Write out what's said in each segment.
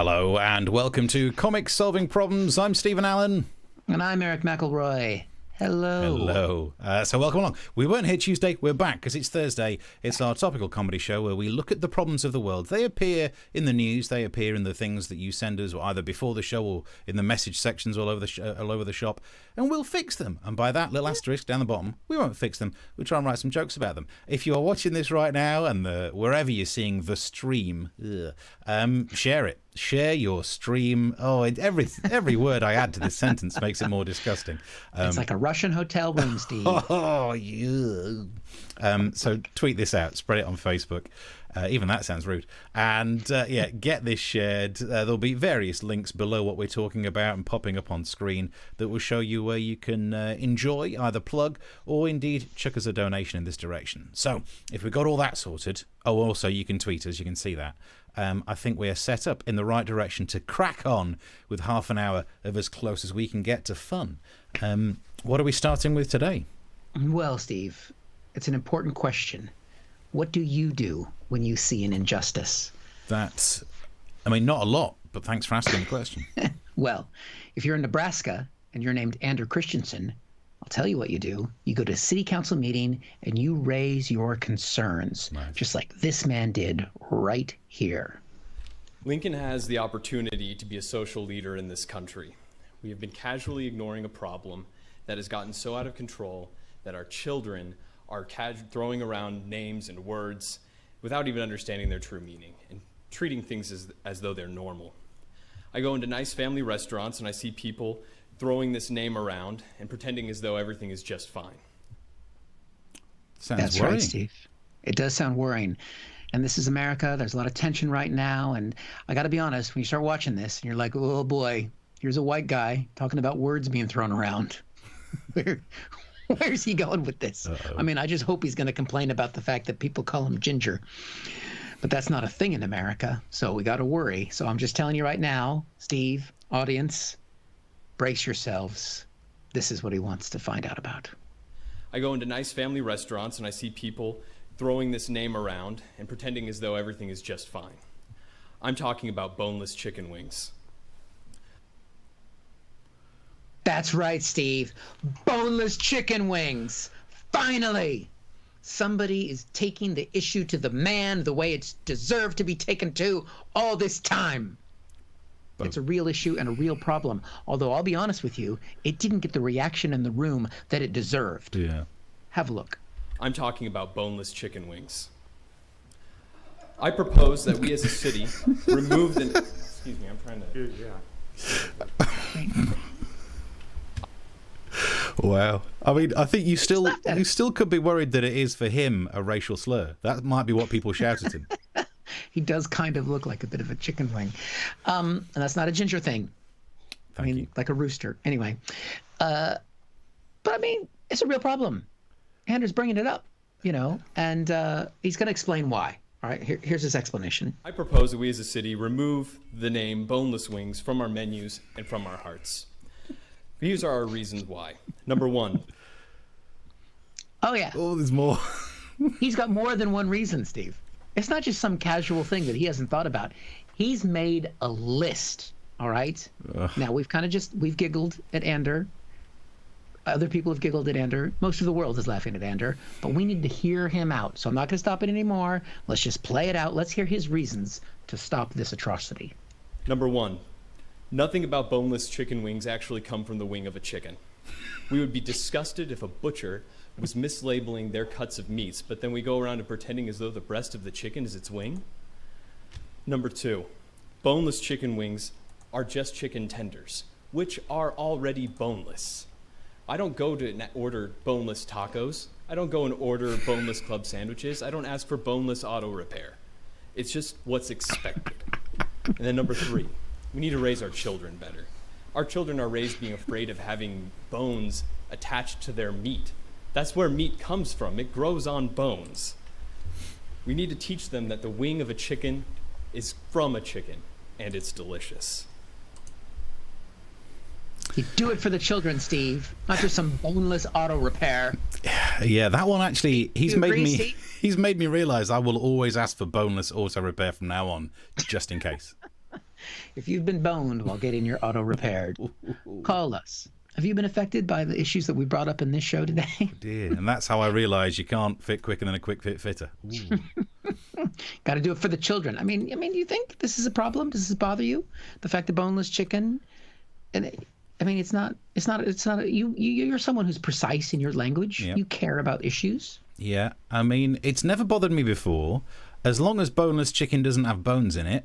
Hello and welcome to Comics Solving Problems. I'm Stephen Allen. And I'm Eric McElroy. Hello. So welcome along. We weren't here Tuesday. We're back because it's Thursday. It's our topical comedy show where we look at the problems of the world. They appear in the news. They appear in the things that you send us, either before the show or in the message sections all over the shop. And we'll fix them. And by that little asterisk down the bottom, we won't fix them. We'll try and write some jokes about them. If you are watching this right now and wherever you're seeing the stream, share it. Share your stream. Oh, every word I add to this sentence makes it more disgusting. It's like a Russian hotel room, Steve. Oh, yeah. So tweet this out. Spread it on Facebook. Even that sounds rude. And get this shared. There'll be various links below what we're talking about and popping up on screen that will show you where you can enjoy, either plug or indeed chuck us a donation in this direction. So if we've got all that sorted, also you can tweet us. You can see that. I think we are set up in the right direction to crack on with half an hour of as close as we can get to fun. What are we starting with today? Well, Steve, it's an important question. What do you do when you see an injustice? Not a lot, but thanks for asking the question. Well, if you're in Nebraska and you're named Andrew Christensen, I'll tell you what you do. You go to a city council meeting and you raise your concerns, nice. Just like this man did right here. Lincoln has the opportunity to be a social leader in this country. We have been casually ignoring a problem that has gotten so out of control that our children are throwing around names and words without even understanding their true meaning and treating things as though they're normal. I go into nice family restaurants and I see people throwing this name around and pretending as though everything is just fine. Sounds That's worrying. Right, Steve. It does sound worrying. And this is America. There's a lot of tension right now. And I got to be honest, when you start watching this and you're like, oh boy, here's a white guy talking about words being thrown around. Where's he going with this? Uh-oh. I mean, I just hope he's going to complain about the fact that people call him ginger. But that's not a thing in America. So we got to worry. So I'm just telling you right now, Steve, audience, brace yourselves. This is what he wants to find out about. I go into nice family restaurants and I see people throwing this name around and pretending as though everything is just fine. I'm talking about boneless chicken wings. That's right, Steve. Boneless chicken wings. Finally! Somebody is taking the issue to the man the way it's deserved to be taken to all this time. It's a real issue and a real problem. Although I'll be honest with you, it didn't get the reaction in the room that it deserved. Yeah. Have a look. I'm talking about boneless chicken wings. I propose that we as a city remove the... Excuse me, I'm trying to... Yeah. Wow. I mean, I think you still could be worried that it is for him a racial slur. That might be what people shout at him. He does kind of look like a bit of a chicken wing. And that's not a ginger thing. Thank you. Like a rooster. Anyway. But I mean, it's a real problem. Andrew's bringing it up, and he's going to explain why. All right, here's his explanation. I propose that we as a city remove the name boneless wings from our menus and from our hearts. These are our reasons why. Number one. Oh, yeah. Oh, there's more. He's got more than one reason, Steve. It's not just some casual thing that he hasn't thought about. He's made a list, all right? Ugh. Now, we've giggled at Ander. Other people have giggled at Ander. Most of the world is laughing at Ander. But we need to hear him out. So I'm not going to stop it anymore. Let's just play it out. Let's hear his reasons to stop this atrocity. Number one. Nothing about boneless chicken wings actually come from the wing of a chicken. We would be disgusted if a butcher was mislabeling their cuts of meats, but then we go around and pretending as though the breast of the chicken is its wing. Number two, boneless chicken wings are just chicken tenders, which are already boneless. I don't go to order boneless tacos. I don't go and order boneless club sandwiches. I don't ask for boneless auto repair. It's just what's expected. And then number three, we need to raise our children better. Our children are raised being afraid of having bones attached to their meat. That's where meat comes from. It grows on bones. We need to teach them that the wing of a chicken is from a chicken, and it's delicious. You do it for the children, Steve, not just some boneless auto repair. Yeah, that one actually, he's made me Steve? realize I will always ask for boneless auto repair from now on, just in case. If you've been boned while getting your auto repaired, call us. Have you been affected by the issues that we brought up in this show today? Dear. And that's how I realised you can't fit quicker than a quick fit fitter. Got to do it for the children. I mean, do you think this is a problem? Does this bother you? The fact that boneless chicken, it's not. You're someone who's precise in your language. Yep. You care about issues. Yeah, I mean, it's never bothered me before. As long as boneless chicken doesn't have bones in it,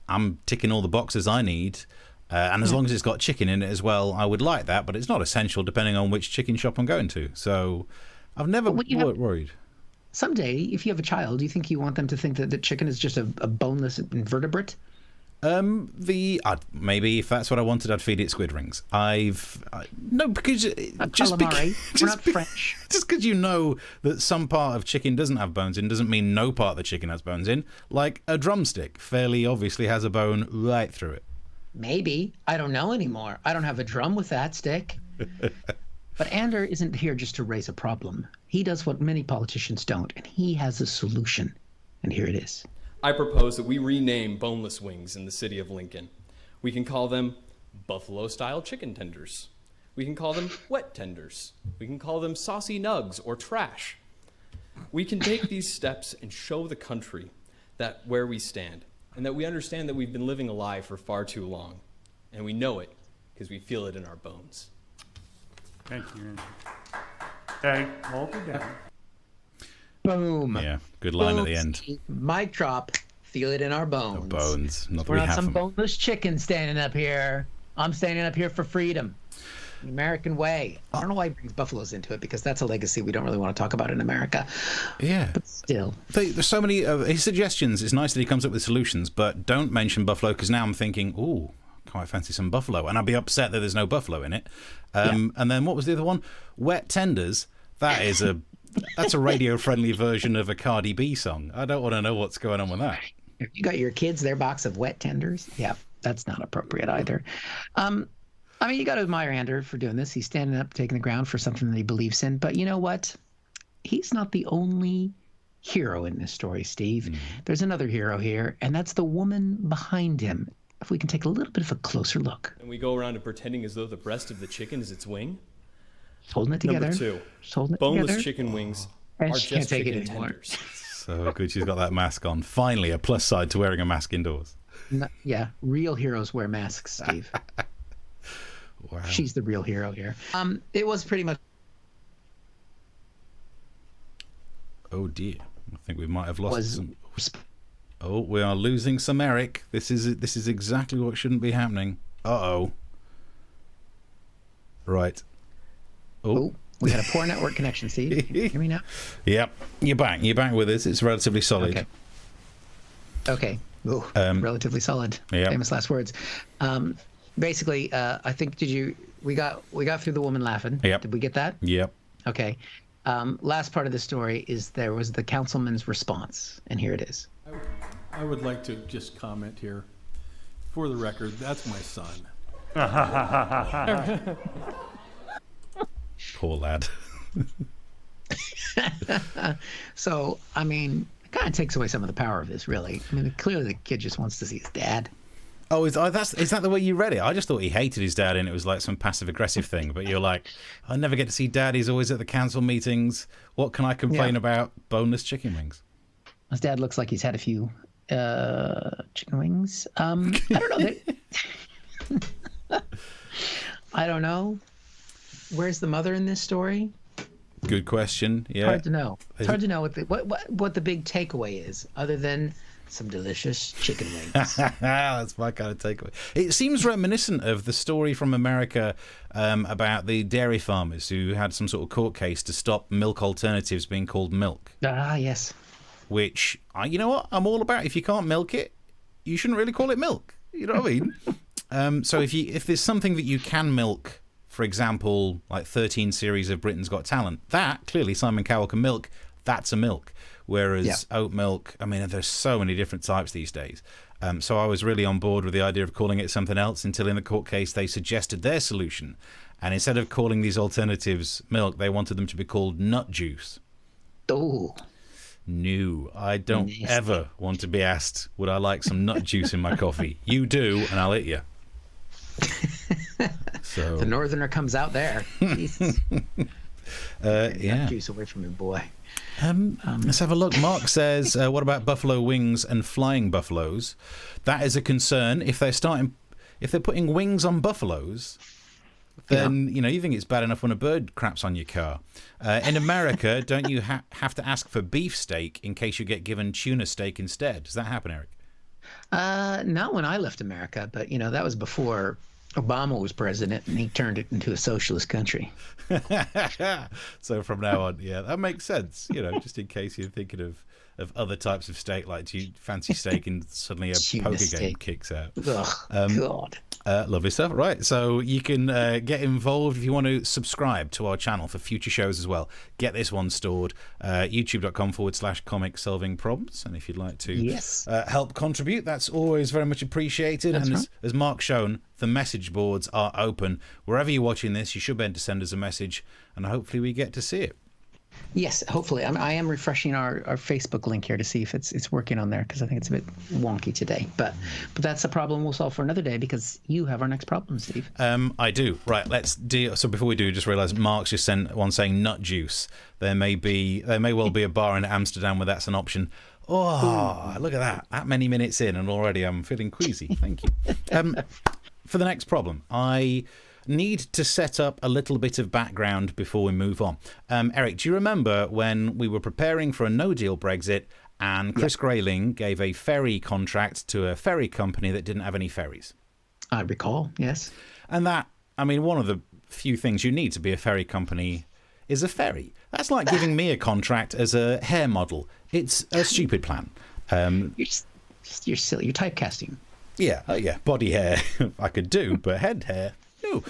I'm ticking all the boxes I need. And as long as it's got chicken in it as well, I would like that. But it's not essential depending on which chicken shop I'm going to. So I've never worried. Someday, if you have a child, do you think you want them to think that chicken is just a boneless invertebrate? Maybe if that's what I wanted, I'd feed it squid rings. No, because calamari. We're not French. Just because you know that some part of chicken doesn't have bones in doesn't mean no part of the chicken has bones in. Like a drumstick fairly obviously has a bone right through it. Maybe. I don't know anymore. I don't have a drum with that stick. But Ander isn't here just to raise a problem. He does what many politicians don't, and he has a solution. And here it is. I propose that we rename boneless wings in the city of Lincoln. We can call them buffalo-style chicken tenders. We can call them wet tenders. We can call them saucy nugs or trash. We can take these steps and show the country that where we stand, and that we understand that we've been living a lie for far too long. And we know it because we feel it in our bones. Thank you. Okay, hold it down. Boom. Yeah, good line at the end. Mic drop. Feel it in our bones. The bones. Not that We're we not have some them. boneless chicken standing up here. I'm standing up here for freedom. The American way. I don't know why he brings buffaloes into it, because that's a legacy we don't really want to talk about in America. Yeah. But still. There's so many his suggestions. It's nice that he comes up with solutions, but don't mention buffalo, because now I'm thinking, ooh, quite fancy some buffalo. And I'd be upset that there's no buffalo in it. And then what was the other one? Wet tenders. That's a radio-friendly version of a Cardi B song. I don't want to know what's going on with that. If you got your kids their box of wet tenders, yeah, that's not appropriate either. I mean, you got to admire Ander for doing this. He's standing up, taking the ground for something that he believes in. But you know what? He's not the only hero in this story, Steve. There's another hero here, and that's the woman behind him. If we can take a little bit of a closer look. And we go around and pretending as though the breast of the chicken is its wing. Holding it together. Number 2, Holding it boneless together. chicken wings And are she can't just take it chicken anymore. tenders. So good she's got that mask on. Finally, a plus side to wearing a mask indoors. Yeah, real heroes wear masks, Steve. Wow. She's the real hero here. It was pretty much. Oh dear, I think we might have lost some. Oh, we are losing some Eric. This is exactly what shouldn't be happening. Uh-oh. Right. Oh, we had a poor network connection, Steve. Can you hear me now? Yep. You're back. You're back with us. It's relatively solid. Okay. Ooh, relatively solid. Yep. Famous last words. Basically, I think we got through the woman laughing. Yep. Did we get that? Yep. Okay. Last part of the story is there was the councilman's response, and here it is. I would like to just comment here. For the record, that's my son. Poor lad. So, I mean, it kind of takes away some of the power of this, really. I mean, clearly the kid just wants to see his dad. Oh, is that the way you read it? I just thought he hated his dad and it was like some passive-aggressive thing. But you're like, I never get to see dad. He's always at the council meetings. What can I complain about? Boneless chicken wings. His dad looks like he's had a few chicken wings. I don't know. I don't know. Where's the mother in this story? Good question. Yeah. Hard to know. It's hard to know what the big takeaway is, other than some delicious chicken wings. That's my kind of takeaway. It seems reminiscent of the story from America about the dairy farmers who had some sort of court case to stop milk alternatives being called milk. Ah, yes. Which, you know what, I'm all about. If you can't milk it, you shouldn't really call it milk. You know what I mean? So if there's something that you can milk, for example, like 13 series of Britain's Got Talent, that clearly Simon Cowell can milk. That's a milk. Whereas oat milk, I mean, there's so many different types these days. So I was really on board with the idea of calling it something else until in the court case they suggested their solution. And instead of calling these alternatives milk, they wanted them to be called nut juice. Oh. No, I don't Nasty. ever want to be asked, would I like some nut juice in my coffee? You do, and I'll hit you. So The northerner comes out there. Jesus. yeah. Juice away from me, boy. Let's have a look. Mark says, what about buffalo wings and flying buffaloes? That is a concern. If they're putting wings on buffaloes, then you think it's bad enough when a bird craps on your car. In America, don't you have to ask for beefsteak in case you get given tuna steak instead? Does that happen, Eric? Not when I left America, but that was before Obama was president, and he turned it into a socialist country. So from now on, yeah, that makes sense. Just in case you're thinking of other types of steak, like do you fancy steak and suddenly a Tuna poker steak. game kicks out. Ugh, God. Lovely stuff. Right, so you can get involved if you want to subscribe to our channel for future shows as well. Get this one stored, youtube.com/comic solving problems. And if you'd like to help contribute, that's always very much appreciated. That's and right. as Mark's shown, the message boards are open. Wherever you're watching this, you should be able to send us a message, and hopefully we get to see it. Yes, hopefully. I am refreshing our Facebook link here to see if it's working on there, because I think it's a bit wonky today. But that's a problem we'll solve for another day, because you have our next problem, Steve. I do. Right, let's deal. So before we do, just realise Mark's just sent one saying nut juice. There may well be a bar in Amsterdam where that's an option. Oh, look at that. That many minutes in, and already I'm feeling queasy. Thank you. For the next problem, I need to set up a little bit of background before we move on. Eric, do you remember when we were preparing for a no-deal Brexit and Chris Grayling gave a ferry contract to a ferry company that didn't have any ferries? I recall, yes. And that, one of the few things you need to be a ferry company is a ferry. That's like giving me a contract as a hair model. It's a stupid plan. You're silly. You're typecasting. Yeah, body hair I could do, but head hair, no.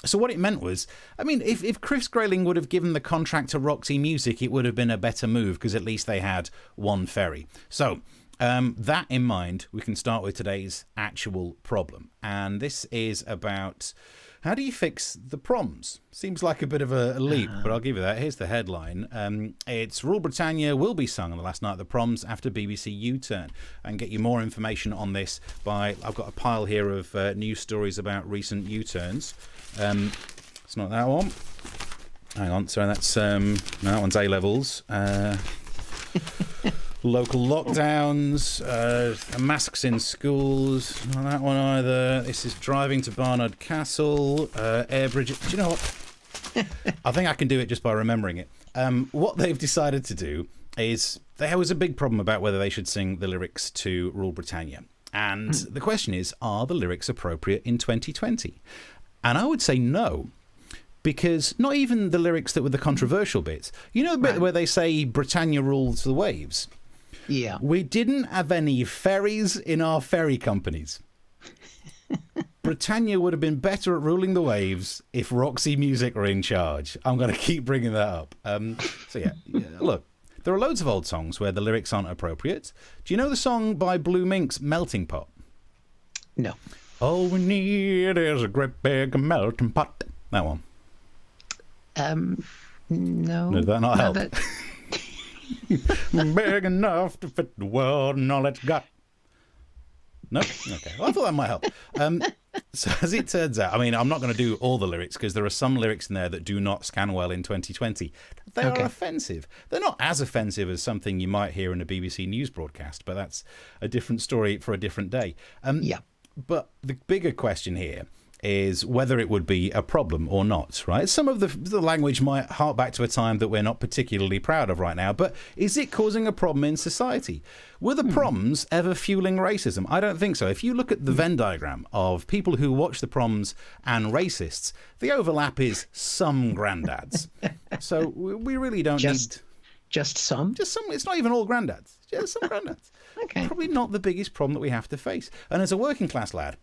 So what it meant was, if Chris Grayling would have given the contract to Roxy Music, it would have been a better move, because at least they had one ferry. So that in mind, we can start with today's actual problem. And this is about, how do you fix the proms? Seems like a bit of a leap, but I'll give you that. Here's the headline. It's Rule Britannia will be sung on the last night of the proms after BBC U-turn. And get you more information on this I've got a pile here of news stories about recent U-turns. It's not that one. Hang on, sorry, that's no, that one's A-levels. Local lockdowns, masks in schools, not that one either. This is driving to Barnard Castle, Air Bridge. Do you know what? I think I can do it just by remembering it. What they've decided to do is, there was a big problem about whether they should sing the lyrics to Rule Britannia. And the question is, are the lyrics appropriate in 2020? And I would say no. Because not even the lyrics that were the controversial bits. You know the bit where they say Britannia rules the waves? Yeah. We didn't have any ferries in our ferry companies. Britannia would have been better at ruling the waves if Roxy Music were in charge. I'm going to keep bringing that up. Look, there are loads of old songs where the lyrics aren't appropriate. Do you know the song by Blue Minx, Melting Pot? No. All we need is a great big melting pot. That one. No. Did that not help? Big enough to fit the world and all it's got. No? Okay. Well, I thought that might help. So as it turns out, I'm not going to do all the lyrics, because there are some lyrics in there that do not scan well in 2020. They are offensive. They're not as offensive as something you might hear in a BBC News broadcast, but that's a different story for a different day. But the bigger question here is whether it would be a problem or not, right? Some of the language might hark back to a time that we're not particularly proud of right now, but is it causing a problem in society? Were the proms ever fueling racism? I don't think so. If you look at the Venn diagram of people who watch the proms and racists, the overlap is some granddads. So we really don't need... Just some? Just some. It's not even all granddads. Just some granddads. Okay. Probably not the biggest problem that we have to face. And as a working class lad,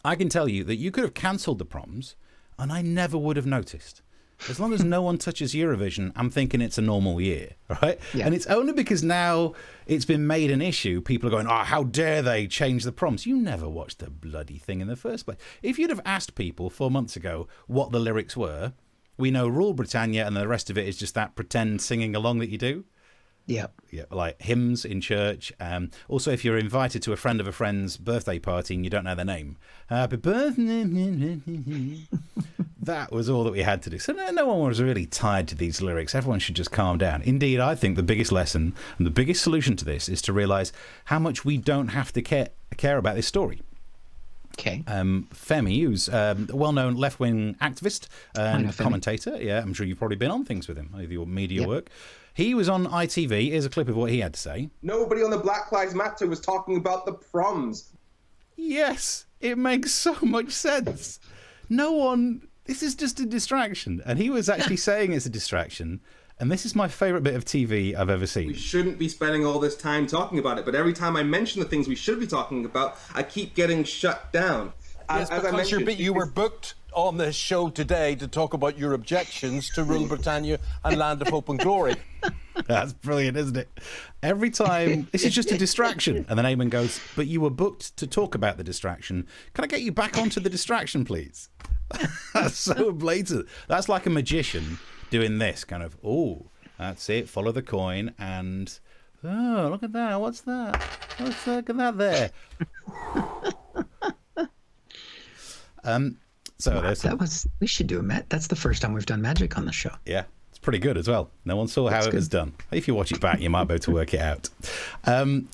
I can tell you that you could have cancelled the proms and I never would have noticed. As long as no one touches Eurovision, I'm thinking it's a normal year, right? Yeah. And it's only because now it's been made an issue, people are going, how dare they change the proms? You never watched the bloody thing in the first place. If you'd have asked people 4 months ago what the lyrics were, we know Rule Britannia and the rest of it is just that pretend singing along that you do. Yeah. Yeah, like hymns in church. Also, if you're invited to a friend of a friend's birthday party and you don't know their name, happy birthday. That was all that we had to do. So no one was really tied to these lyrics. Everyone should just calm down. Indeed, I think the biggest lesson and the biggest solution to this is to realise how much we don't have to care about this story. Okay. Femi, who's a well-known left-wing activist and commentator. Yeah, I'm sure you've probably been on things with him, with your media work. He was on ITV. Here's a clip of what he had to say. Nobody on the Black Lives Matter was talking about the proms. Yes, it makes so much sense. No one... This is just a distraction. And he was actually saying it's a distraction. And this is my favourite bit of TV I've ever seen. We shouldn't be spending all this time talking about it, but every time I mention the things we should be talking about, I keep getting shut down. Yes, because you were booked on this show today to talk about your objections to Rule Britannia and Land of Hope and Glory. That's brilliant, isn't it? Every time, this is just a distraction. And then Eamon goes, but you were booked to talk about the distraction. Can I get you back onto the distraction, please? That's so blatant. That's like a magician doing this kind of, oh, that's it, follow the coin, and, oh, look at that, what's that? Look at that there. So wow, we should do that's the first time we've done magic on the show. Yeah, it's pretty good as well. No one saw how it was done. If you watch it back, you might be able to work it out.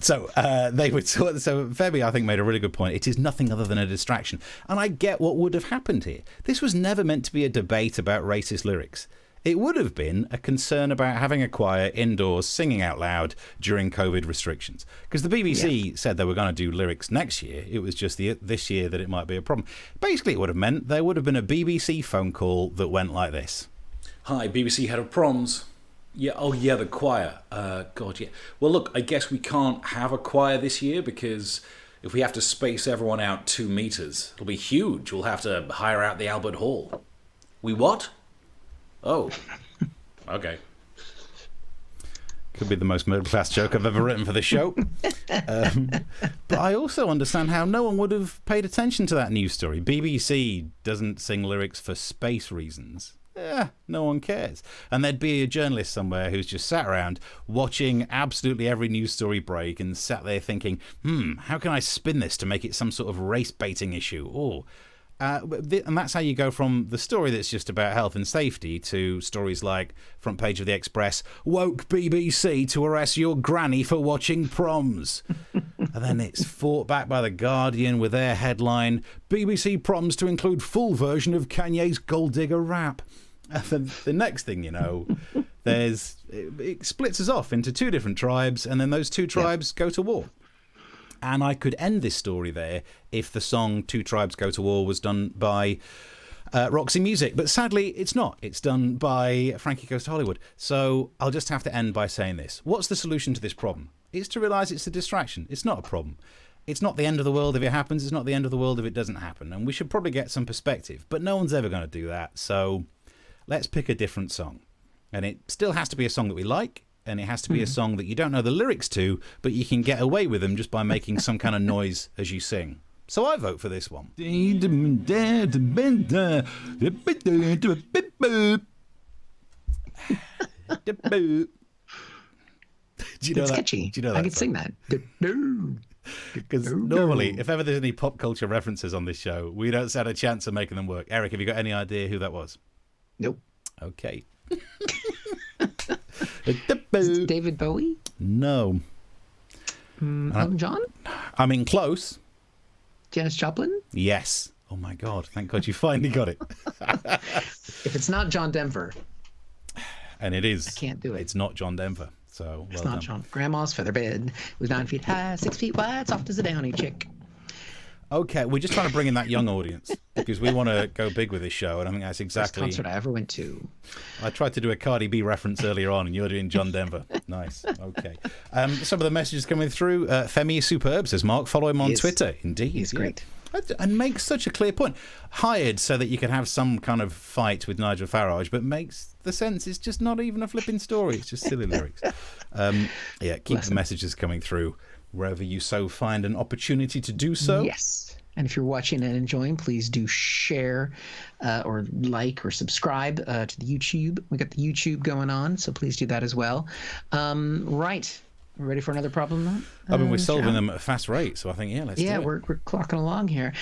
So Femi, I think, made a really good point. It is nothing other than a distraction. And I get what would have happened here. This was never meant to be a debate about racist lyrics. It would have been a concern about having a choir indoors singing out loud during COVID restrictions. Because the BBC said they were going to do lyrics next year. It was just this year that it might be a problem. Basically, it would have meant there would have been a BBC phone call that went like this. Hi, BBC Head of Proms. Yeah, oh yeah, the choir. God, yeah. Well, look, I guess we can't have a choir this year because if we have to space everyone out 2 meters, it'll be huge. We'll have to hire out the Albert Hall. We what? Oh, okay. Could be the most middle-class joke I've ever written for the show. But I also understand how no one would have paid attention to that news story. BBC doesn't sing lyrics for space reasons. No one cares. And there'd be a journalist somewhere who's just sat around watching absolutely every news story break and sat there thinking, how can I spin this to make it some sort of race-baiting issue? Oh. And that's how you go from the story that's just about health and safety to stories like front page of the Express, woke BBC to arrest your granny for watching proms. And then it's fought back by the Guardian with their headline, BBC proms to include full version of Kanye's Gold Digger rap. And then the next thing you know, it splits us off into 2 different tribes, and then those 2 tribes go to war. And I could end this story there if the song 2 Tribes Go to War was done by Roxy Music. But sadly, it's not. It's done by Frankie Goes to Hollywood. So I'll just have to end by saying this. What's the solution to this problem? It's to realise it's a distraction. It's not a problem. It's not the end of the world if it happens. It's not the end of the world if it doesn't happen. And we should probably get some perspective. But no one's ever going to do that. So let's pick a different song. And it still has to be a song that we like. And it has to be a song that you don't know the lyrics to, but you can get away with them just by making some kind of noise as you sing. So I vote for this one. Do you know it's that? catchy. Do you know that I can song? sing that. Because normally, if ever there's any pop culture references on this show, we don't stand a chance of making them work. Eric, have you got any idea who that was? Nope. Okay. Is it David Bowie? No. Elton John? I mean, close. Janis Joplin? Yes. Oh my God! Thank God you finally got it. If it's not John Denver, and it is. I can't do it. It's not John Denver. So it's well not done. John. Grandma's feather bed was 9 feet high, 6 feet wide, soft as a downy chick. Okay, we're just trying to bring in that young audience because we want to go big with this show, and I think that's exactly. First concert I ever went to. I tried to do a Cardi B reference earlier on, and you're doing John Denver. Nice. Okay. Some of the messages coming through. Femi is superb, says Mark. Follow him on Twitter. Indeed, he's great. And makes such a clear point. Hired so that you can have some kind of fight with Nigel Farage, but makes the sense it's just not even a flipping story. It's just silly lyrics. Keep the messages coming through wherever you so find an opportunity to do so. Yes. And if you're watching and enjoying, please do share or like or subscribe to the YouTube. We got the YouTube going on, so please do that as well. Right. We're ready for another problem now? I mean, we're solving them at a fast rate, so I think, let's do it. Yeah, we're clocking along here.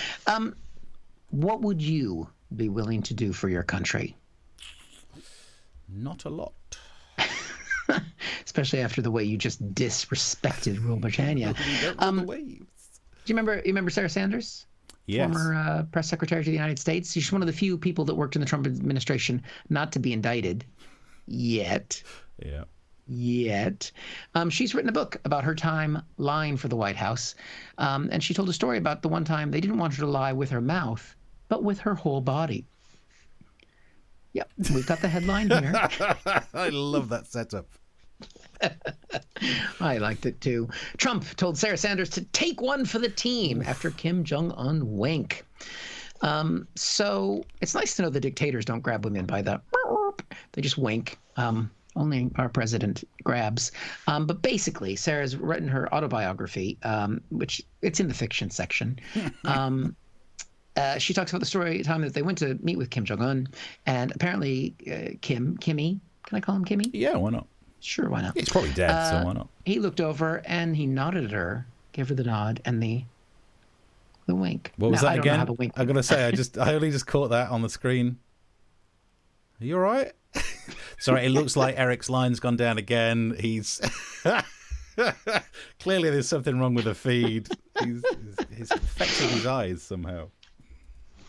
What would you be willing to do for your country? Not a lot. Especially after the way you just disrespected Rule Britannia. Do you remember Sarah Sanders? Yes. Former press secretary to the United States. She's one of the few people that worked in the Trump administration not to be indicted yet. Yeah. Yet. She's written a book about her time lying for the White House. And she told a story about the one time they didn't want her to lie with her mouth, but with her whole body. Yep. We've got the headline here. I love that setup. I liked it too. Trump told Sarah Sanders to take one for the team after Kim Jong-un wink. So it's nice to know the dictators don't grab women by the... They just wink. Only our president grabs. But basically, Sarah's written her autobiography, which it's in the fiction section. She talks about the story time that they went to meet with Kim Jong-un, and apparently Kimmy, can I call him Kimmy? Yeah, why not? Sure, why not? He's probably dead, so why not? He looked over and he nodded at her, gave her the nod and the wink. What was now, that I don't know again? how the wink I gotta say, I only just caught that on the screen. Are you all right? Sorry, it looks like Eric's line's gone down again. He's clearly there's something wrong with the feed. He's affecting his eyes somehow.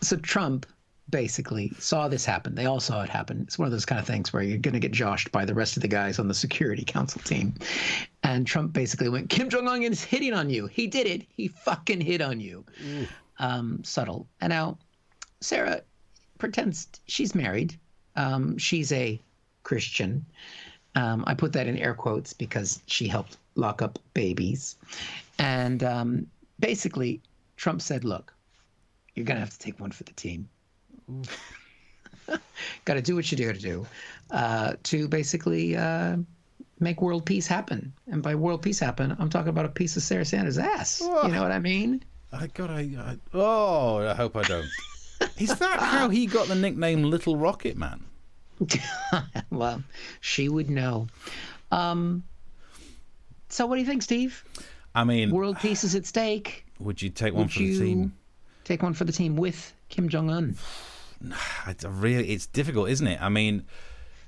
So Trump basically saw this happen. They all saw it happen. It's one of those kind of things where you're going to get joshed by the rest of the guys on the Security Council team. And Trump basically went, Kim Jong-un is hitting on you. He did it. He fucking hit on you. Subtle. And now Sarah pretends she's married. She's a Christian. I put that in air quotes because she helped lock up babies. And basically Trump said, look, you're going to have to take one for the team. Got to do what you got to do to basically make world peace happen. And by world peace happen, I'm talking about a piece of Sarah Sanders' ass. You know what I mean? I hope I don't. Is that how he got the nickname Little Rocket Man? Well, she would know. So what do you think, Steve? I mean, world peace is at stake. Would you take one for the team? Take one for the team with Kim Jong-un? It's difficult, isn't it? I mean,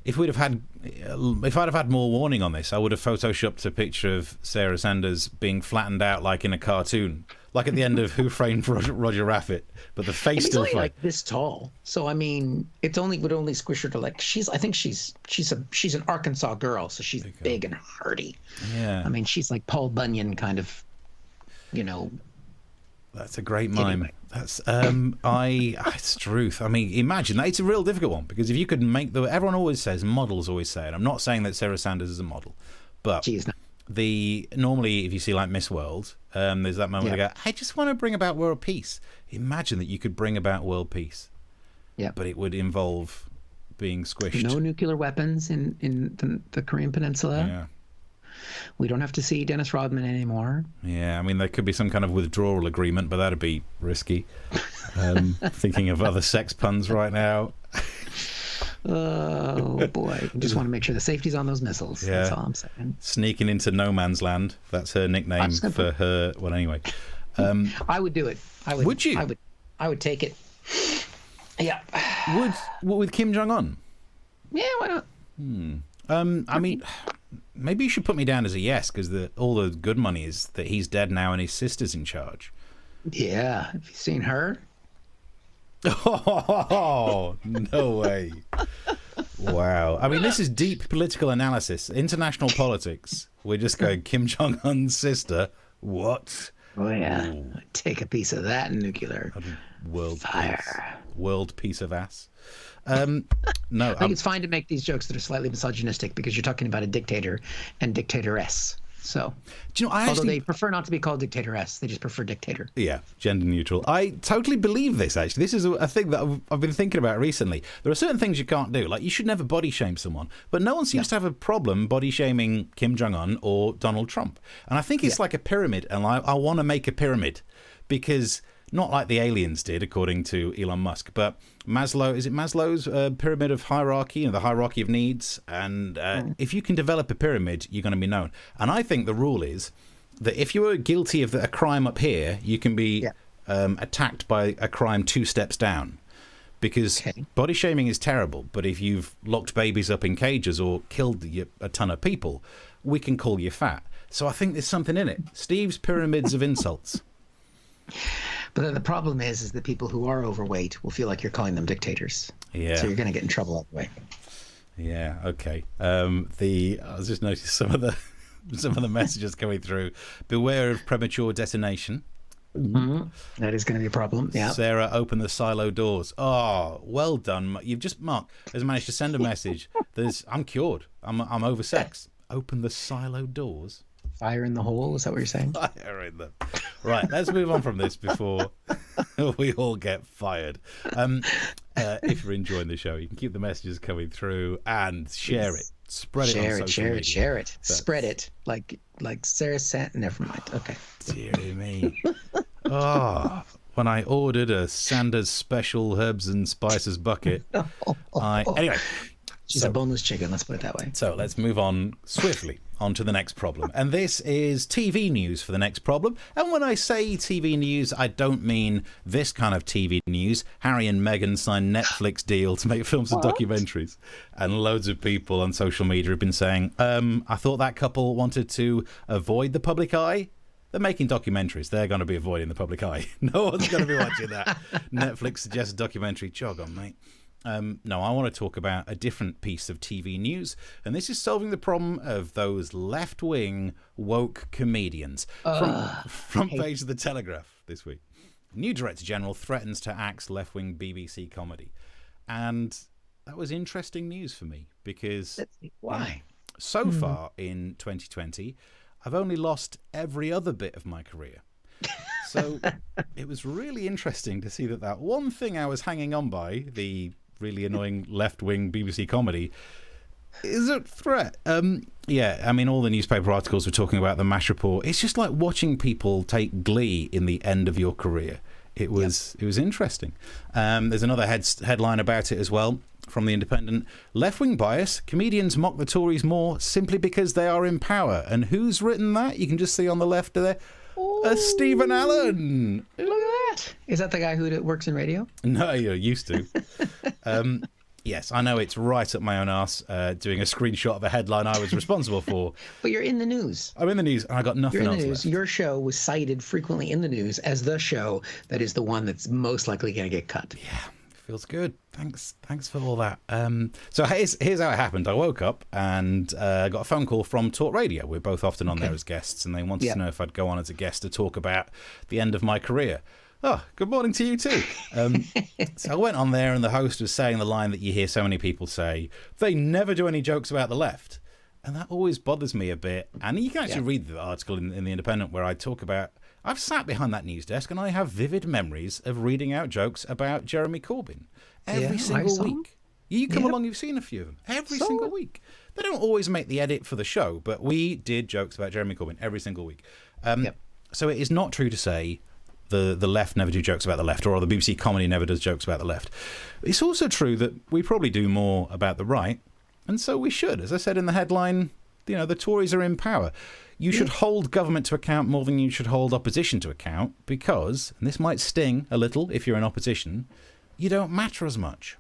if I'd have had more warning on this, I would have photoshopped a picture of Sarah Sanders being flattened out like in a cartoon, like at the end of Who Framed Roger Rabbit, but the face still only like this tall. So I mean, would only squish her to like I think she's an Arkansas girl, so she's big and hardy. Yeah. I mean, she's like Paul Bunyan kind of, That's a great mime. Anyway. That's it's truth. I mean, imagine that. It's a real difficult one because if you could make everyone always says, models always say it. I'm not saying that Sarah Sanders is a model, but normally if you see like Miss World, there's that moment they go, I just want to bring about world peace. Imagine that you could bring about world peace. Yeah. But it would involve being squished. No nuclear weapons in the Korean Peninsula. Yeah. We don't have to see Dennis Rodman anymore. Yeah, I mean, there could be some kind of withdrawal agreement, but that'd be risky. Thinking of other sex puns right now. Oh, boy. Just want to make sure the safety's on those missiles. Yeah. That's all I'm saying. Sneaking into no man's land. That's her nickname for her. Well, anyway. I would do it. Would you? I would take it. Yeah. With Kim Jong-un? Yeah, why not? I mean... Maybe you should put me down as a yes, because all the good money is that he's dead now and his sister's in charge. Yeah. Have you seen her? Oh, no way. Wow. I mean, this is deep political analysis, international politics. We're just going, Kim Jong-un's sister. What? Oh, yeah. Take a piece of that nuclear world fire. Peace. World piece of ass. No, I think it's fine to make these jokes that are slightly misogynistic because you're talking about a dictator and dictatoress. So, do you know, although they prefer not to be called dictatoress, they just prefer dictator. Yeah, gender neutral. I totally believe this, actually. This is a thing that I've been thinking about recently. There are certain things you can't do. Like, you should never body shame someone. But no one seems to have a problem body shaming Kim Jong-un or Donald Trump. And I think it's like a pyramid, and I want to make a pyramid because not like the aliens did, according to Elon Musk, but Maslow's pyramid of hierarchy and the hierarchy of needs? And if you can develop a pyramid, you're going to be known. And I think the rule is that if you are guilty of a crime up here, you can be attacked by a crime 2 steps down. Because body shaming is terrible, but if you've locked babies up in cages or killed a ton of people, we can call you fat. So I think there's something in it. Steve's pyramids of insults. But then the problem is that people who are overweight will feel like you're calling them dictators. Yeah. So you're going to get in trouble that way. Yeah. Okay. I was just noticing some of the messages coming through. Beware of premature detonation. Mm-hmm. That is going to be a problem. Yeah. Sarah, open the silo doors. Oh, well done. You've just Mark has managed to send a message. I'm cured. I'm oversexed. Open the silo doors. Fire in the hole, is that what you're saying? Fire in the... Right, let's move on from this before we all get fired. If you're enjoying the show, you can keep the messages coming through and share it. Spread it on social media. Share it. Spread it. Like Sarah said. Never mind. Okay. Dear me. Oh, when I ordered a Sanders special herbs and spices bucket, anyway... She's a boneless chicken, let's put it that way. So let's move on swiftly on to the next problem. And this is TV news for the next problem. And when I say TV news, I don't mean this kind of TV news. Harry and Meghan signed Netflix deal to make films and documentaries. And loads of people on social media have been saying, I thought that couple wanted to avoid the public eye. They're making documentaries. They're going to be avoiding the public eye. No one's going to be watching that. Netflix suggests a documentary. Jog on, mate. No, I want to talk about a different piece of TV news, and this is solving the problem of those left-wing woke comedians. Front page of the Telegraph this week. New Director General threatens to axe left-wing BBC comedy. And that was interesting news for me, because why? So far in 2020, I've only lost every other bit of my career. So it was really interesting to see that one thing I was hanging on by, the really annoying left-wing BBC comedy, is a threat. Yeah, I mean, all the newspaper articles were talking about the MASH report. It's just like watching people take glee in the end of your career. It was interesting. There's another headline about it as well from The Independent. Left-wing bias, comedians mock the Tories more simply because they are in power. And who's written that? You can just see on the left there. Stephen Allen. Look at that. Is that the guy who works in radio? No, you're used to. Yes, I know it's right up my own arse doing a screenshot of a headline I was responsible for. But you're in the news. I'm in the news and I got nothing else left. Your show was cited frequently in the news as the show that is the one that's most likely going to get cut. Yeah, feels good. Thanks for all that. So here's how it happened. I woke up and got a phone call from Talk Radio. We're both often on there as guests, and they wanted to know if I'd go on as a guest to talk about the end of my career. Oh, good morning to you too. So I went on there, and the host was saying the line that you hear so many people say: they never do any jokes about the left. And that always bothers me a bit. And you can actually read the article in The Independent where I talk about, I've sat behind that news desk and I have vivid memories of reading out jokes about Jeremy Corbyn every single week. You come along, you've seen a few of them every single week. They don't always make the edit for the show, but we did jokes about Jeremy Corbyn every single week. So it is not true to say the left never do jokes about the left, or the BBC comedy never does jokes about the left. It's also true that we probably do more about the right, and so we should. As I said in the headline, the Tories are in power. You should hold government to account more than you should hold opposition to account, because, and this might sting a little if you're in opposition, you don't matter as much.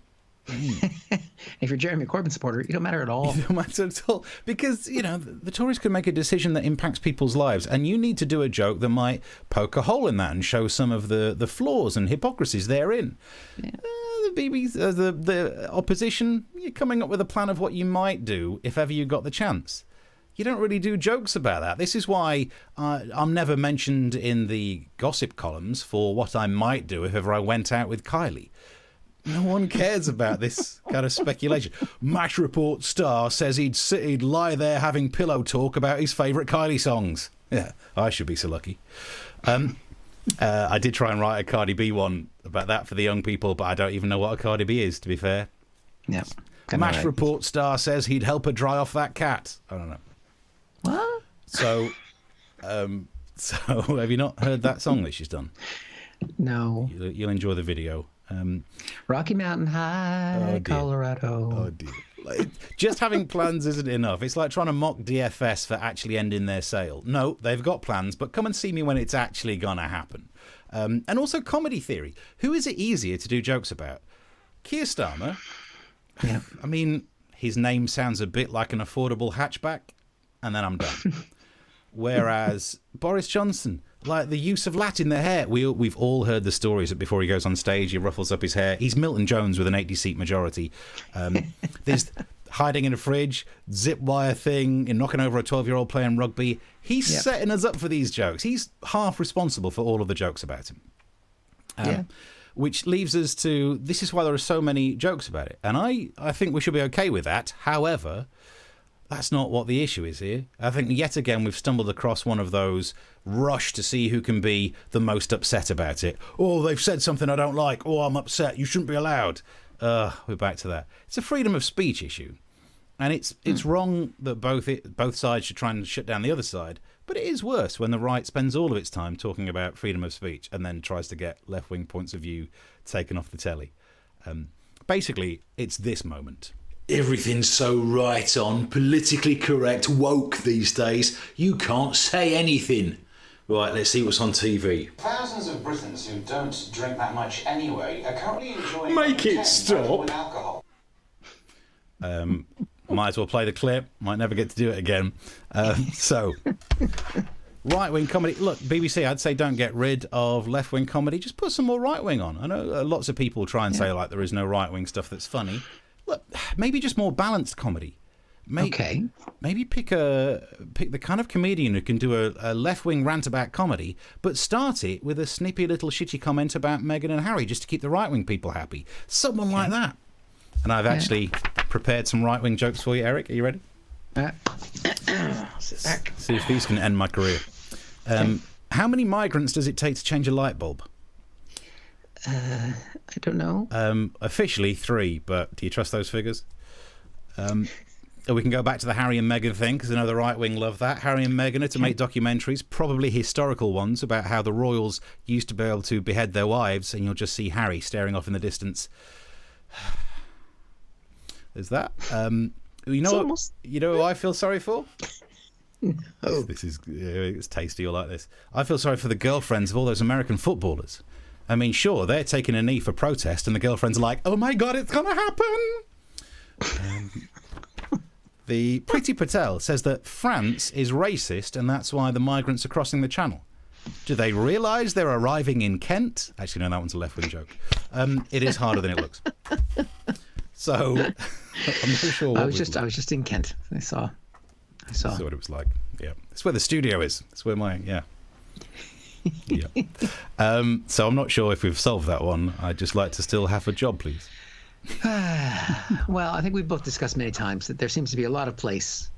If you're a Jeremy Corbyn supporter, you don't matter at all. You don't matter at all. Because, the Tories could make a decision that impacts people's lives, and you need to do a joke that might poke a hole in that and show some of the flaws and hypocrisies therein. Yeah. The opposition, you're coming up with a plan of what you might do if ever you got the chance. You don't really do jokes about that. This is why I'm never mentioned in the gossip columns for what I might do if ever I went out with Kylie. No one cares about this kind of speculation. MASH report star says he'd lie there having pillow talk about his favourite Kylie songs. Yeah, I should be so lucky. I did try and write a Cardi B one about that for the young people, but I don't even know what a Cardi B is, to be fair. Yeah. MASH report star says he'd help her dry off that cat. I don't know. What? So have you not heard that song that she's done? No. You'll enjoy the video. Rocky Mountain High, Colorado. Oh dear. Just having plans isn't enough. It's like trying to mock DFS for actually ending their sale. No, they've got plans, but come and see me when it's actually gonna happen. And also comedy theory. Who is it easier to do jokes about? Keir Starmer. Yeah. I mean, his name sounds a bit like an affordable hatchback, and then I'm done. Whereas Boris Johnson, like the use of Latin in their hair. We've all heard the stories that before he goes on stage, he ruffles up his hair. He's Milton Jones with an 80-seat majority. There's hiding in a fridge, zip wire thing, and knocking over a 12-year-old playing rugby. He's setting us up for these jokes. He's half responsible for all of the jokes about him. Which leaves us to, this is why there are so many jokes about it. And I think we should be okay with that. However, that's not what the issue is here. I think yet again we've stumbled across one of those rush to see who can be the most upset about it. Oh, they've said something I don't like. Oh, I'm upset. You shouldn't be allowed. We're back to that. It's a freedom of speech issue. And it's wrong that both sides should try and shut down the other side. But it is worse when the right spends all of its time talking about freedom of speech and then tries to get left-wing points of view taken off the telly. Basically, it's this moment. Everything's so right on, politically correct, woke these days. You can't say anything. Right, let's see what's on TV. Thousands of Britons who don't drink that much anyway are currently enjoying... Make it stop. ...with alcohol. Might as well play the clip. Might never get to do it again. Right-wing comedy. Look, BBC, I'd say don't get rid of left-wing comedy. Just put some more right-wing on. I know lots of people try and say, like, there is no right-wing stuff that's funny. Look, maybe just more balanced comedy. Maybe pick the kind of comedian who can do a left-wing rant about comedy, but start it with a snippy little shitty comment about Meghan and Harry just to keep the right-wing people happy. Someone like that. And I've actually prepared some right-wing jokes for you, Eric. Are you ready? Sit back. See if these can end my career. How many migrants does it take to change a light bulb? I don't know. Officially 3, but do you trust those figures? We can go back to the Harry and Meghan thing, because I know the right wing love that. Harry and Meghan are to make documentaries, probably historical ones, about how the royals used to be able to behead their wives, and you'll just see Harry staring off in the distance. There's that. You know who I feel sorry for? No. This is it's tasty or like this. I feel sorry for the girlfriends of all those American footballers. I mean, sure, they're taking a knee for protest, and the girlfriends are like, "Oh my God, it's gonna happen." The Priti Patel says that France is racist, and that's why the migrants are crossing the channel. Do they realise they're arriving in Kent? Actually, no, that one's a left-wing joke. It is harder than it looks. So, I'm not sure what I was just in Kent. I saw. That's what it was like. Yeah, it's where the studio is. It's where my yeah. So I'm not sure if we've solved that one. I'd just like to still have a job, please. Well, I think we've both discussed many times that there seems to be a lot of place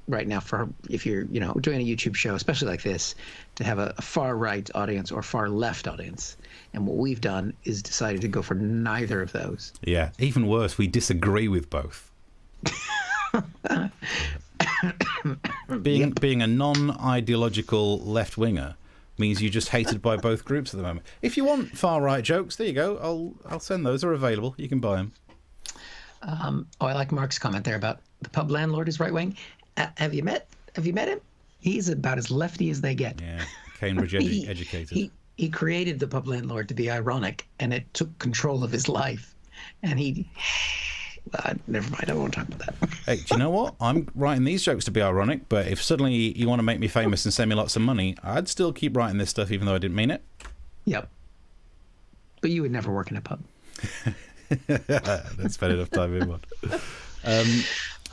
right now for, if you're doing a YouTube show, especially like this, to have a far right audience or far left audience. And what we've done is decided to go for neither of those. Yeah, even worse, we disagree with both. Being a non-ideological left-winger means you're just hated by both groups at the moment. If you want far-right jokes, there you go. I'll send those. They're available. You can buy them. I like Mark's comment there about the pub landlord is right-wing. Have you met him? He's about as lefty as they get. Yeah, Cambridge educated. He created the pub landlord to be ironic, and it took control of his life. And never mind, I won't talk about that. Hey, do you know what? I'm writing these jokes to be ironic, but if suddenly you want to make me famous and send me lots of money, I'd still keep writing this stuff even though I didn't mean it. Yep. But you would never work in a pub. That's spent enough time in one.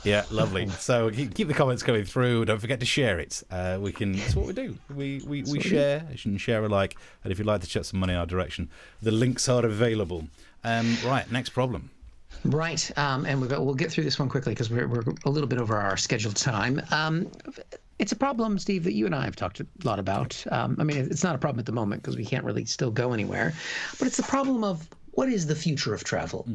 Yeah, lovely. So keep the comments coming through. Don't forget to share it. That's what we do. We share and share alike. And if you'd like to chuck some money in our direction, the links are available. Right, next problem. Right, and we'll get through this one quickly because we're a little bit over our scheduled time. It's a problem, Steve, that you and I have talked a lot about. I mean, it's not a problem at the moment because we can't really still go anywhere, but it's the problem of what is the future of travel?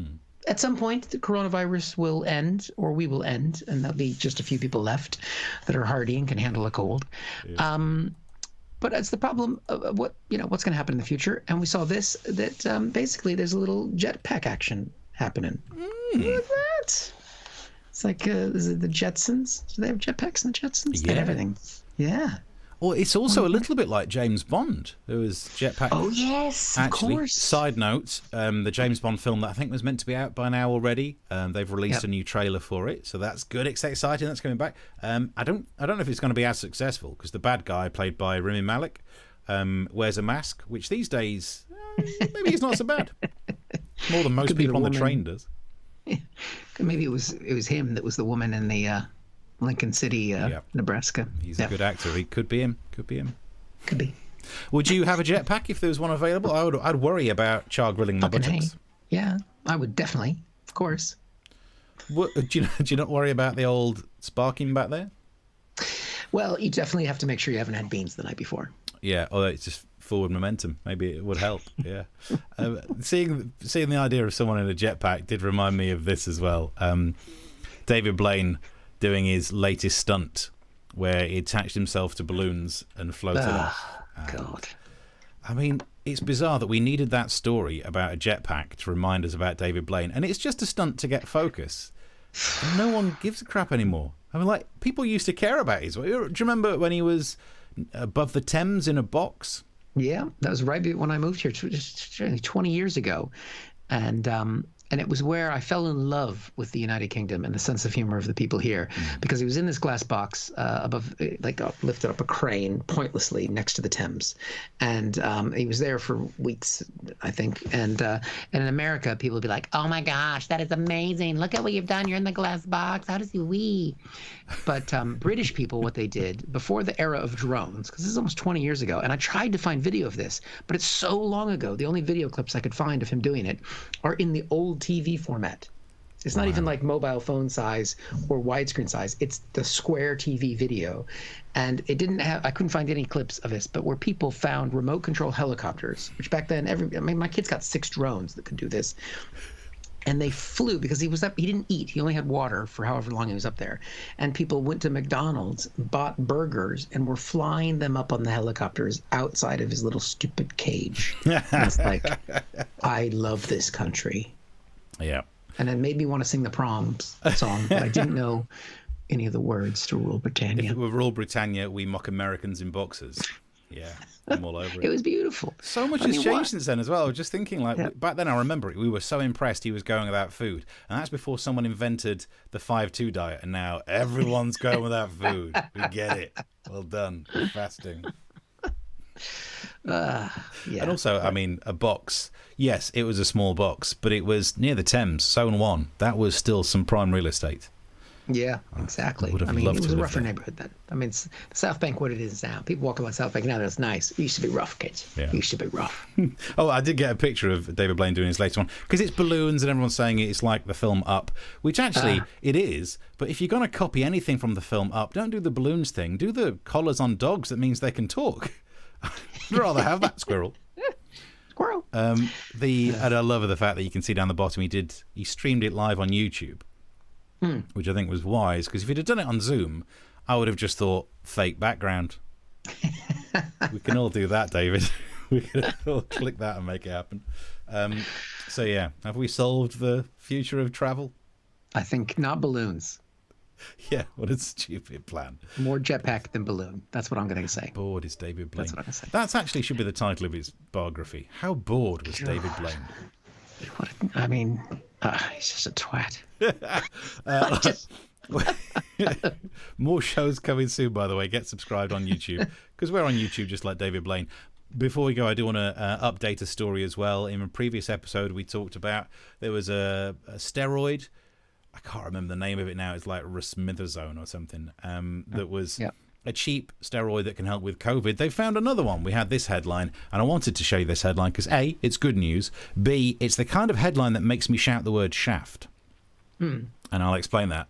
At some point, the coronavirus will end, or we will end, and there'll be just a few people left that are hardy and can handle a cold. Yeah. But it's the problem of what's going to happen in the future. And we saw this, that basically there's a little jetpack action happening. Look at that. It's like is it the Jetsons? Do they have jetpacks in the Jetsons? Yeah. They have everything. Yeah. Well, it's also a little bit like James Bond. There was jetpack. Oh, yes, Actually, of course. side note, the James Bond film that I think was meant to be out by now already, they've released a new trailer for it, so that's good. It's exciting. That's coming back. I don't know if it's going to be as successful because the bad guy, played by Rami Malek, wears a mask, which these days maybe he's not so bad. More than most people on the train does. Maybe it was him that was the woman in the Lincoln City, Nebraska. He's a good actor. He could be him. Could be. Would you have a jetpack if there was one available? I'd worry about char grilling my buttocks. Yeah, I would definitely, of course. Do you not worry about the old sparking back there? Well, you definitely have to make sure you haven't had beans the night before. Yeah, although it's just forward momentum. Maybe it would help. Yeah. Seeing the idea of someone in a jetpack did remind me of this as well. David Blaine doing his latest stunt where he attached himself to balloons and floated off. God. I mean, it's bizarre that we needed that story about a jetpack to remind us about David Blaine, and it's just a stunt to get focus. And no one gives a crap anymore. I mean, like, people used to care about his. Do you remember when he was above the Thames in a box? Yeah, that was right when I moved here 20 years ago. And it was where I fell in love with the United Kingdom and the sense of humor of the people here, because he was in this glass box above, lifted up a crane pointlessly next to the Thames, and he was there for weeks, I think. And in America, people would be like, "Oh my gosh, that is amazing! Look at what you've done. You're in the glass box. How does he wee?" But British people, what they did before the era of drones, because this is almost 20 years ago, and I tried to find video of this, but it's so long ago. The only video clips I could find of him doing it are in the old TV format. It's not even like mobile phone size or widescreen size. It's the square TV video. And it didn't have, I couldn't find any clips of this, but where people found remote control helicopters, which back then, my kid's got 6 drones that could do this. And they flew because he didn't eat. He only had water for however long he was up there. And people went to McDonald's, bought burgers, and were flying them up on the helicopters outside of his little stupid cage. And it's like, I love this country. Yeah. And it made me want to sing the Proms song, but I didn't know any of the words to Rule Britannia. If it were Rule Britannia, we mock Americans in boxers. Yeah, I'm all over it. It was beautiful. So much has changed since then as well. I was just thinking, back then I remember it, we were so impressed he was going without food. And that's before someone invented the 5-2 diet. And now everyone's going without food. We get it. Well done. Fasting. And also, I mean, a box. Yes, it was a small box, but it was near the Thames, Zone 1. That was still some prime real estate. Yeah, exactly. I mean, it was a rougher there. neighborhood then. I mean, it's the South Bank, what it is now. People walk along South Bank now, that's nice. It used to be rough, kids. Yeah. It used to be rough. Oh, I did get a picture of David Blaine doing his latest one, because it's balloons and everyone's saying it's like the film Up, which actually it is. But if you're going to copy anything from the film Up, don't do the balloons thing. Do the collars on dogs that means they can talk. I'd rather have that squirrel. Squirrel. And I love the fact that you can see down the bottom he streamed it live on YouTube, which I think was wise, because if he'd have done it on Zoom, I would have just thought fake background. We can all do that, David. We can all click that and make it happen. So yeah, have we solved the future of travel? I think not balloons. Yeah, what a stupid plan. More jetpack than balloon. That's what I'm going to say. Bored is David Blaine. That's what I'm going to say. That actually should be the title of his biography. How bored was David Blaine? He's just a twat. More shows coming soon, by the way. Get subscribed on YouTube, because we're on YouTube just like David Blaine. Before we go, I do want to update a story as well. In a previous episode, we talked about there was a steroid. I can't remember the name of it now. It's like resmethazone or something. That was a cheap steroid that can help with COVID. They found another one. We had this headline, and I wanted to show you this headline because A, it's good news. B, it's the kind of headline that makes me shout the word shaft. And I'll explain that.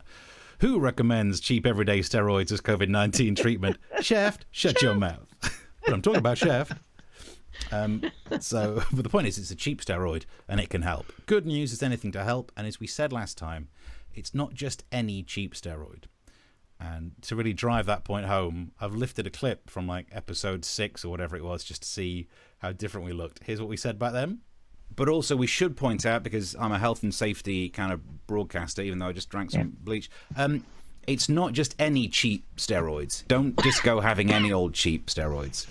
Who recommends cheap everyday steroids as COVID-19 treatment? Shaft, shut your mouth. But I'm talking about Shaft. But the point is, it's a cheap steroid and it can help. Good news is anything to help. And as we said last time, it's not just any cheap steroid. And to really drive that point home, I've lifted a clip from like episode 6 or whatever it was, just to see how different we looked. Here's what we said back then. But also we should point out, because I'm a health and safety kind of broadcaster, even though I just drank some bleach, it's not just any cheap steroids. Don't just go having any old cheap steroids.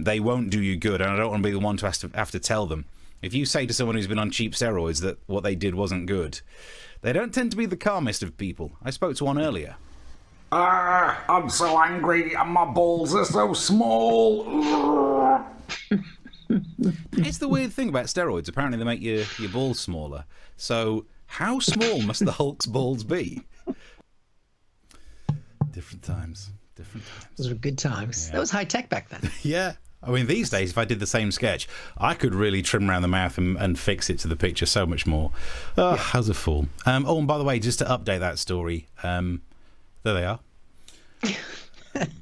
They won't do you good, and I don't want to be the one to have to tell them. If you say to someone who's been on cheap steroids that what they did wasn't good, they don't tend to be the calmest of people. I spoke to one earlier. I'm so angry and my balls are so small. It's the weird thing about steroids. Apparently they make your balls smaller. So how small must the Hulk's balls be? Different times. Those were good times. Yeah. That was high tech back then. Yeah. I mean, these days, if I did the same sketch, I could really trim around the mouth and fix it to the picture so much more. Oh, how's a fool. Oh, and by the way, just to update that story, there they are.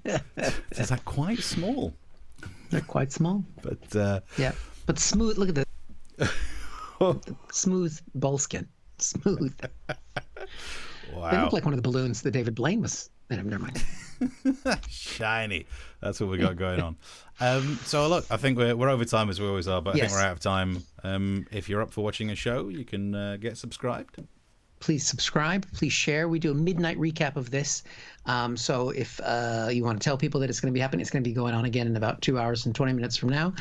They're like quite small. They're quite small. But yeah. But smooth. Look at the smooth ball skin. Smooth. Wow. They look like one of the balloons that David Blaine was. Never mind. Shiny. That's what we got going on. So look, I think we're over time as we always are, but I think we're out of time. If you're up for watching a show, you can get subscribed. Please subscribe. Please share. We do a midnight recap of this. So if you want to tell people that it's going to be happening, it's going to be going on again in about 2 hours and 20 minutes from now.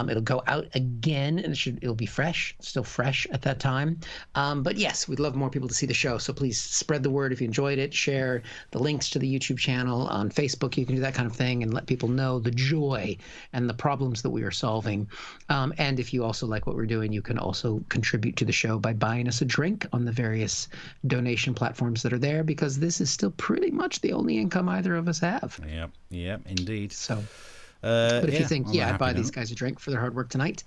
It'll go out again, and it'll be fresh, still fresh at that time. But yes, we'd love more people to see the show. So please spread the word if you enjoyed it. Share the links to the YouTube channel. On Facebook, you can do that kind of thing and let people know the joy and the problems that we are solving. And if you also like what we're doing, you can also contribute to the show by buying us a drink on the various donation platforms that are there, because this is still pretty much the only income either of us have. Yep, indeed. So, but if you think, I'd buy these guys a drink for their hard work tonight,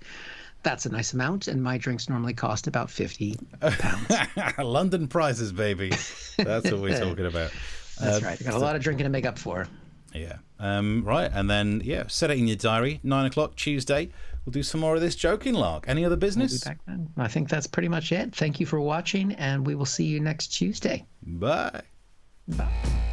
that's a nice amount, and my drinks normally cost about £50. London prices, baby. That's what we're talking about. That's right. I got a lot of drinking to make up for. Yeah. Right, and then set it in your diary. 9 o'clock Tuesday. We'll do some more of this joking lark. Any other business? We'll be back then. I think that's pretty much it. Thank you for watching, and we will see you next Tuesday. Bye. Bye.